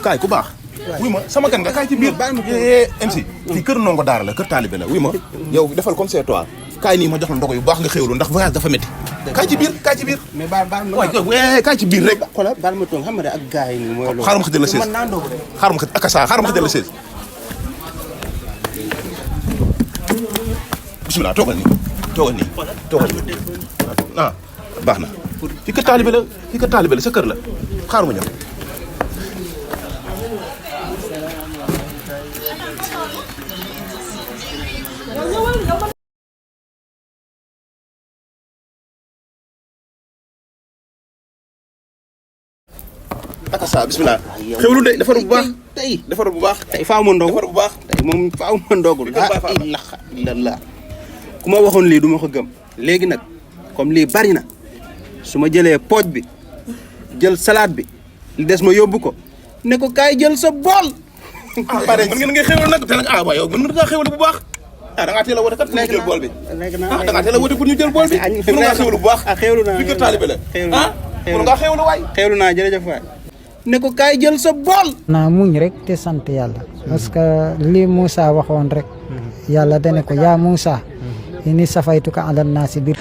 kaay ku baax. wuy ma sama gan nga kaay ci biir. MC fii kër ndongo daara la kër taalibe la wuy ma yow defal comme c'est toi kaay nii ma jox la ndogo yu baax nga xéwlu ndax voyage dafa métti. kaay ci biir kaay ci biir. mais baal ma waaye kaay ci biir rek. xoolal baal ma toog xam nga ak gars yi nii mooy loolu. xaaral ma xëjal la chaise xaaral ma xëjal la chaise. bismillah toogal nii ah baax na fi kër taalibe la sa kër la xaaral ma ñëw. akasa bismillah xewlu de defar bu baax defar bu baax tey faaw ma ndog defar bu baax tey moom faaw ma ndogul la ilaha illallah ku ma waxoon lii du ma ko gëm léegi nag comme lii bari na su ma jëlee pooj bi jël salade bi li des ma yóbbu ko ne ko kaay jël sa bool pare mën ngeen ngay xewal nag te nag waaye yow mën nga xewal bu baax da ngaa teel a woote kat pour ñu jël bool bi da ngaa teel a woote pour ñu jël bool bi mën ngaa xewal bu baax xewlu naa fi kër taalibe la mën ngaa xewlu waay xewlu naa jërëjëf waay ne ko kaay jël sa bool. naa muñ rek te sant yàlla. parce que li Moussa waxoon rek. yàlla dane ko yaa Moussa. ini safaytuka ala naasi bir